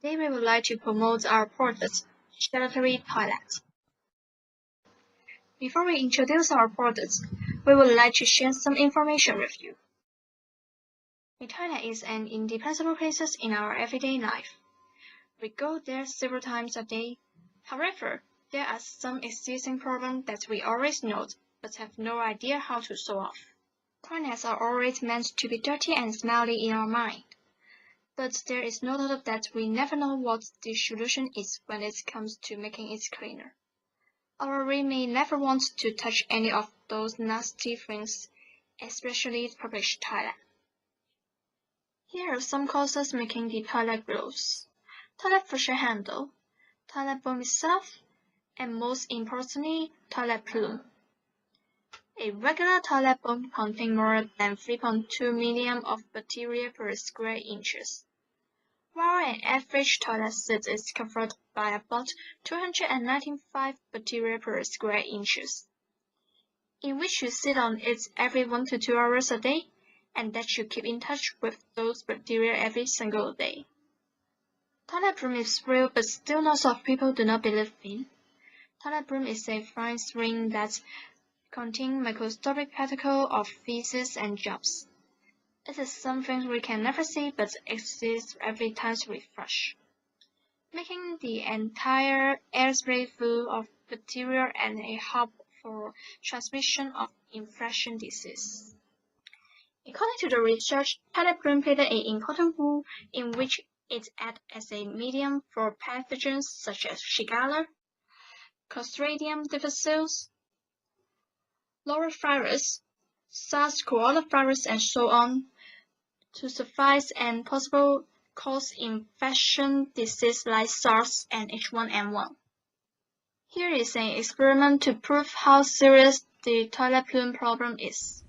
Today we would like to promote our product, sanitary toilet. Before we introduce our product, we would like to share some information with you. A toilet is an indispensable place in our everyday life. We go there several times a day. However, there are some existing problems that we always know but have no idea how to solve. Toilets are always meant to be dirty and smelly in our mind. But there is no doubt that we never know what the solution is when it comes to making it cleaner. Or we may never want to touch any of those nasty things, especially the public toilet. Here are some causes making the toilet gross: toilet flusher handle, toilet bowl itself, and most importantly, toilet plume. A regular toilet bowl contains more than 3.2 million of bacteria per square inches, while an average toilet seat is covered by about 295 bacteria per square inches, in which you sit on it every 1 to 2 hours a day, and that you keep in touch with those bacteria every single day. Toilet broom is real, but still lots of people do not believe in. Toilet broom is a fine string that contains microscopic particles of feces and germs. It is something we can never see but exists every time we flush, making the entire airspray full of bacteria and a hub for transmission of infection disease. According to the research, toilet broom played an important role in which it acts as a medium for pathogens such as Shigella, Clostridium difficile, norovirus, SARS coronavirus, and so on, to surface and possible cause infection disease like SARS and H1N1. Here is an experiment to prove how serious the toilet plume problem is.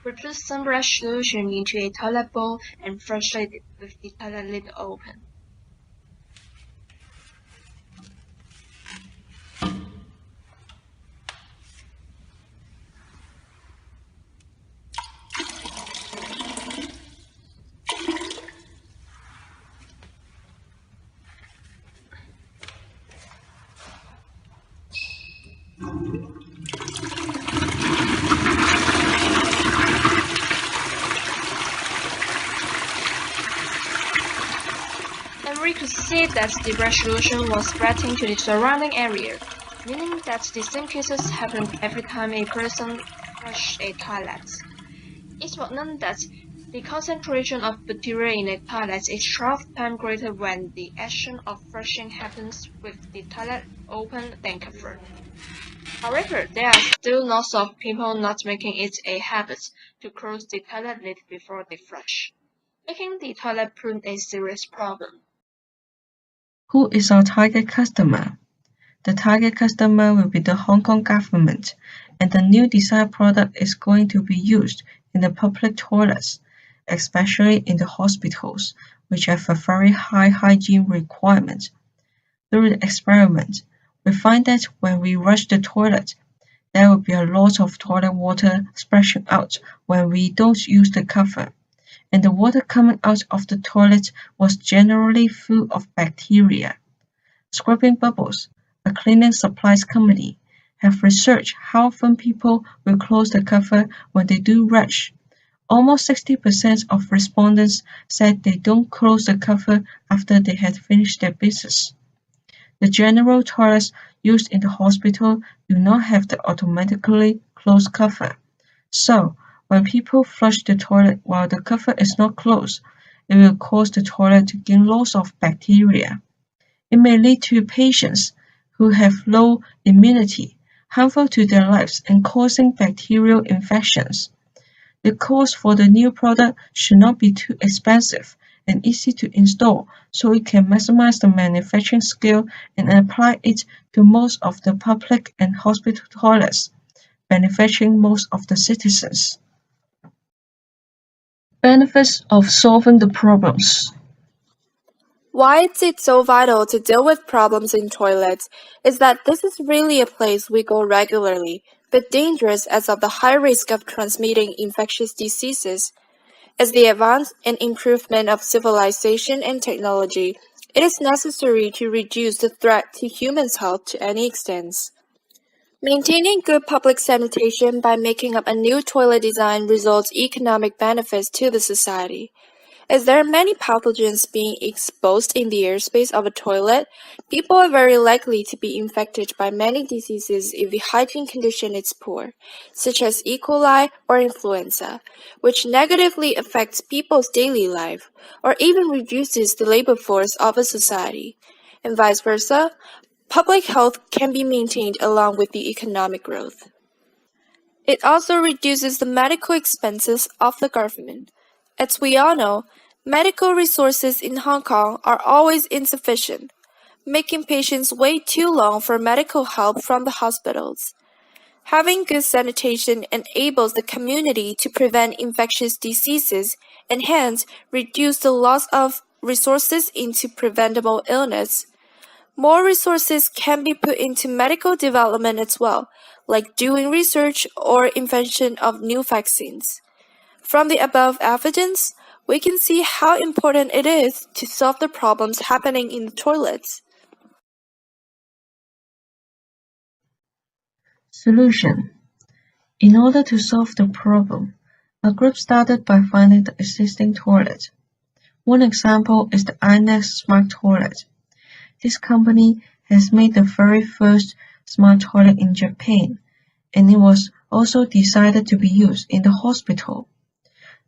We put some brush solution into a toilet bowl and flush it with the toilet lid open. And we could see that the brush solution was spreading to the surrounding area, meaning that the same cases happened every time a person flushed a toilet. It was known that the concentration of bacteria in a toilet is 12 times greater when the action of flushing happens with the toilet open than covered. However, there are still lots of people not making it a habit to close the toilet lid before they flush, making the toilet plume a serious problem. Who is our target customer? The target customer will be the Hong Kong government, and the new design product is going to be used in the public toilets, especially in the hospitals, which have a very high hygiene requirement. Through the experiment, we find that when we rush the toilet, there will be a lot of toilet water splashing out when we don't use the cover, and the water coming out of the toilet was generally full of bacteria. Scrubbing Bubbles, a cleaning supplies company, have researched how often people will close the cover when they do rush. Almost 60% of respondents said they don't close the cover after they had finished their business. The general toilets used in the hospital do not have the automatically closed cover. So, when people flush the toilet while the cover is not closed, it will cause the toilet to gain lots of bacteria. It may lead to patients who have low immunity, harmful to their lives and causing bacterial infections. The cost for the new product should not be too expensive and easy to install, so it can maximize the manufacturing scale and apply it to most of the public and hospital toilets, benefiting most of the citizens. Benefits of solving the problems. Why is it so vital to deal with problems in toilets is that this is really a place we go regularly, but dangerous as of the high risk of transmitting infectious diseases. As the advance and improvement of civilization and technology, it is necessary to reduce the threat to human health to any extent. Maintaining good public sanitation by making up a new toilet design results economic benefits to the society. As there are many pathogens being exposed in the airspace of a toilet, people are very likely to be infected by many diseases if the hygiene condition is poor, such as E. coli or influenza, which negatively affects people's daily life, or even reduces the labor force of a society, and vice versa. Public health can be maintained along with the economic growth. It also reduces the medical expenses of the government. As we all know, medical resources in Hong Kong are always insufficient, making patients wait too long for medical help from the hospitals. Having good sanitation enables the community to prevent infectious diseases and hence reduce the loss of resources into preventable illness. More resources can be put into medical development as well, like doing research or invention of new vaccines. From the above evidence, we can see how important it is to solve the problems happening in the toilets. Solution. In order to solve the problem, a group started by finding the existing toilet. One example is the iNext Smart Toilet. This company has made the very first smart toilet in Japan, and it was also decided to be used in the hospital.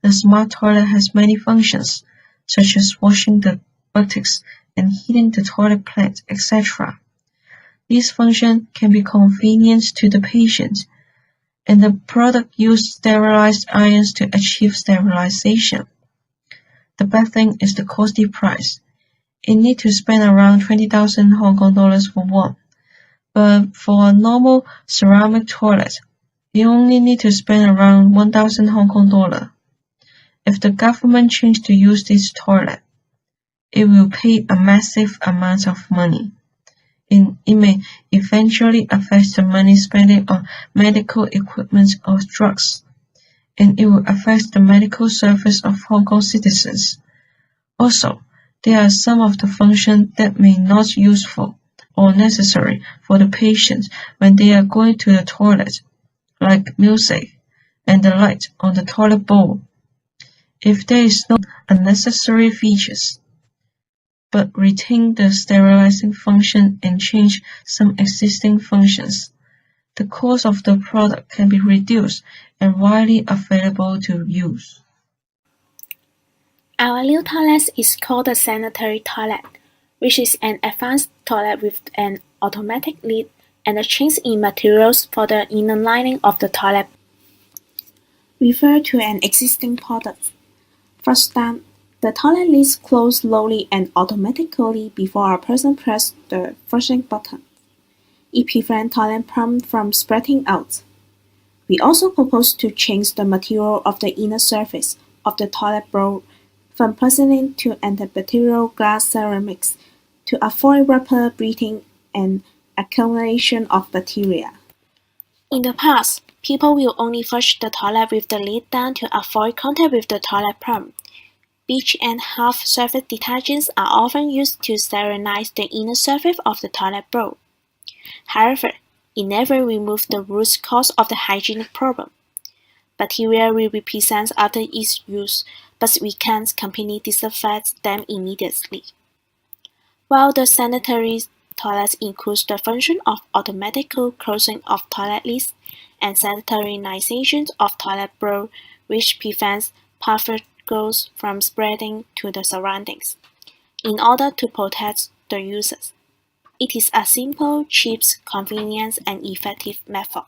The smart toilet has many functions, such as washing the buttocks and heating the toilet plant, etc. These functions can be convenient to the patient, and the product used sterilized irons to achieve sterilization. The bad thing is the costly price. It need to spend around 20,000 Hong Kong dollars for one, but for a normal ceramic toilet, you only need to spend around 1,000 Hong Kong dollar. If the government changes to use this toilet, it will pay a massive amount of money. It may eventually affect the money spending on medical equipment or drugs, and it will affect the medical service of Hong Kong citizens. Also, there are some of the functions that may not useful or necessary for the patients when they are going to the toilet, like music and the light on the toilet bowl. If there is no unnecessary features, but retain the sterilizing function and change some existing functions, the cost of the product can be reduced and widely available to use. Our new toilet is called the sanitary toilet, which is an advanced toilet with an automatic lid and a change in materials for the inner lining of the toilet. Refer to an existing product. First step, the toilet lids close slowly and automatically before a person presses the flushing button. It prevents toilet pump from spreading out. We also propose to change the material of the inner surface of the toilet bowl from porcelain to antibacterial glass ceramics to avoid rapid breathing and accumulation of bacteria. In the past, people will only flush the toilet with the lid down to avoid contact with the toilet pump. Bleach and half surface detergents are often used to sterilize the inner surface of the toilet bowl. However, it never removes the root cause of the hygienic problem. Bacteria will be present after its use, but we can't completely disinfect them immediately. While the sanitary toilet includes the function of automatic closing of toilet lids and sanitization of toilet bowl, which prevents particles from spreading to the surroundings, in order to protect the users. It is a simple, cheap, convenient, and effective method.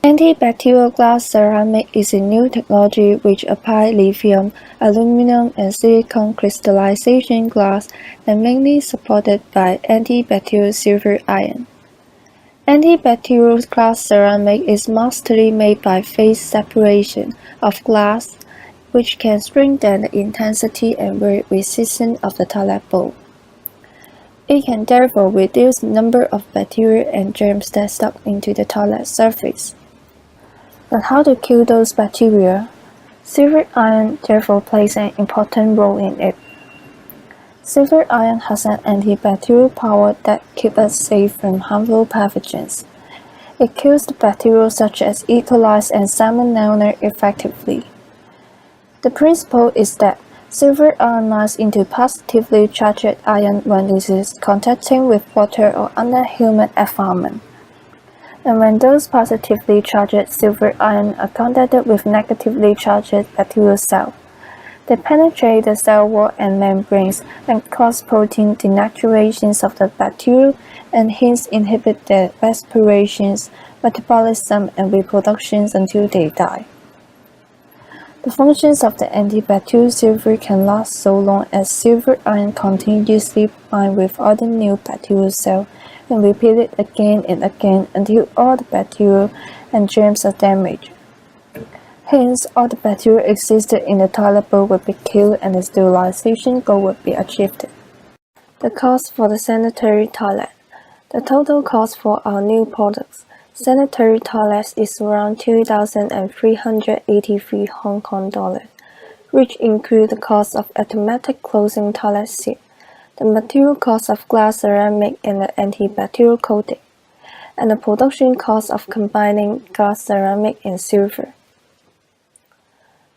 Antibacterial glass ceramic is a new technology which applies lithium, aluminum, and silicon crystallization glass and mainly supported by antibacterial silver ion. Antibacterial glass ceramic is mostly made by phase separation of glass, which can strengthen the intensity and weight resistance of the toilet bowl. It can therefore reduce the number of bacteria and germs that stuck into the toilet surface. But how to kill those bacteria? Silver iron therefore plays an important role in it. Silver iron has an antibacterial power that keeps us safe from harmful pathogens. It kills the bacteria such as E. coli and Salmonella effectively. The principle is that silver ionizes into positively charged ion when it is contacting with water or under humid environment. And when those positively charged silver ions are contacted with negatively charged bacterial cells, they penetrate the cell wall and membranes and cause protein denaturations of the bacteria and hence inhibit their respiration, metabolism, and reproduction until they die. The functions of the antibacterial silver can last so long as silver ion continuously bind with other new bacterial cells and repeat it again and again until all the bacteria and germs are damaged. Hence, all the bacteria existed in the toilet bowl would be killed and the sterilization goal would be achieved. The cost for the sanitary toilet. The total cost for our new products, sanitary toilets, is around 2,383 Hong Kong dollars, which include the cost of automatic closing toilet seat, the material cost of glass ceramic and the antibacterial coating, and the production cost of combining glass ceramic and silver.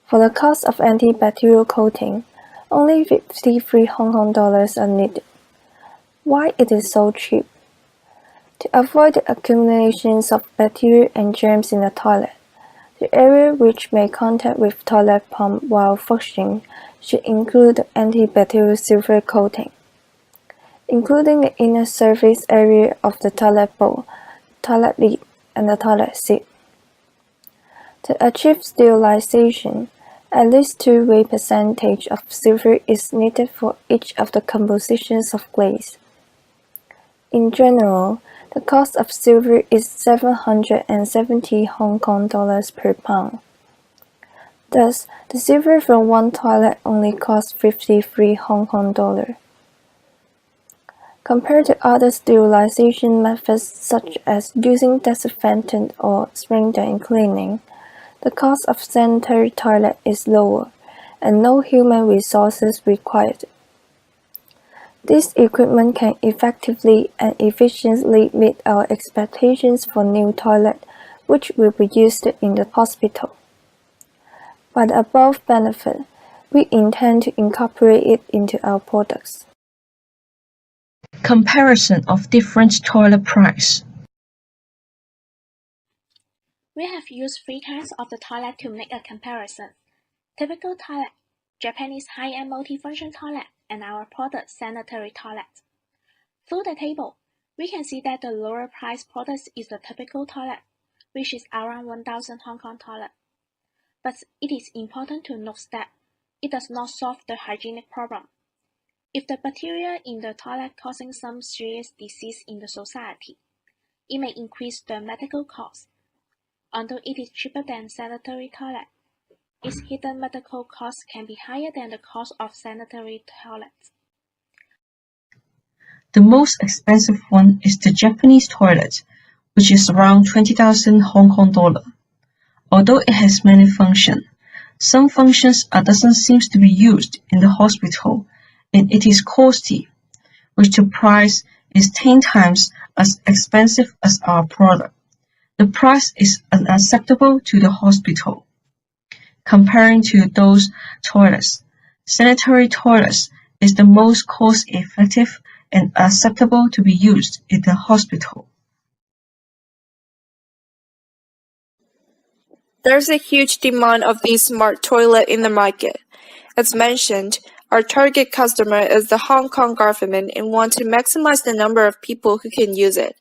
For the cost of antibacterial coating, only 53 Hong Kong dollars are needed. Why it is so cheap? To avoid the accumulations of bacteria and germs in the toilet, the area which may contact with toilet pump while flushing should include the antibacterial silver coating, including the inner surface area of the toilet bowl, toilet lid, and the toilet seat. To achieve sterilization, at least 2-weight percentage of silver is needed for each of the compositions of glaze. In general, the cost of silver is 770 Hong Kong dollars per pound. Thus, the silver from one toilet only costs 53 Hong Kong dollars. Compared to other sterilization methods such as using disinfectant or sprinkler in cleaning, the cost of sanitary toilet is lower, and no human resources required. This equipment can effectively and efficiently meet our expectations for new toilet, which will be used in the hospital. By the above benefit, we intend to incorporate it into our products. Comparison of different toilet price. We have used 3 kinds of the toilet to make a comparison: typical toilet, Japanese high-end multifunction toilet, and our product sanitary toilet. Through the table, we can see that the lower price product is the typical toilet, which is around 1,000 Hong Kong toilet. But it is important to note that it does not solve the hygienic problem. If the bacteria in the toilet causing some serious disease in the society, it may increase the medical cost. Although it is cheaper than sanitary toilet, its hidden medical costs can be higher than the cost of sanitary toilets. The most expensive one is the Japanese toilet, which is around 20,000 Hong Kong dollar. Although it has many functions, some functions doesn't seem to be used in the hospital, and it is costly, which the price is 10 times as expensive as our product. The price is unacceptable to the hospital. Comparing to those toilets, sanitary toilets is the most cost-effective and acceptable to be used in the hospital. There's a huge demand of these smart toilets in the market. As mentioned, our target customer is the Hong Kong government and want to maximize the number of people who can use it.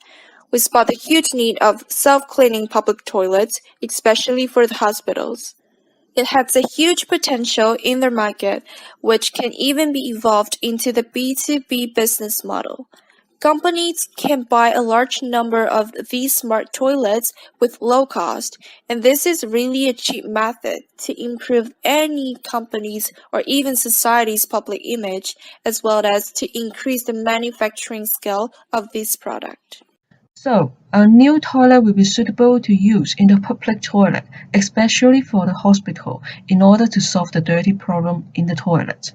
We spot the huge need of self-cleaning public toilets, especially for the hospitals. It has a huge potential in the market, which can even be evolved into the B2B business model. Companies can buy a large number of these smart toilets with low cost, and this is really a cheap method to improve any company's or even society's public image, as well as to increase the manufacturing scale of this product. So, a new toilet will be suitable to use in the public toilet, especially for the hospital, in order to solve the dirty problem in the toilet.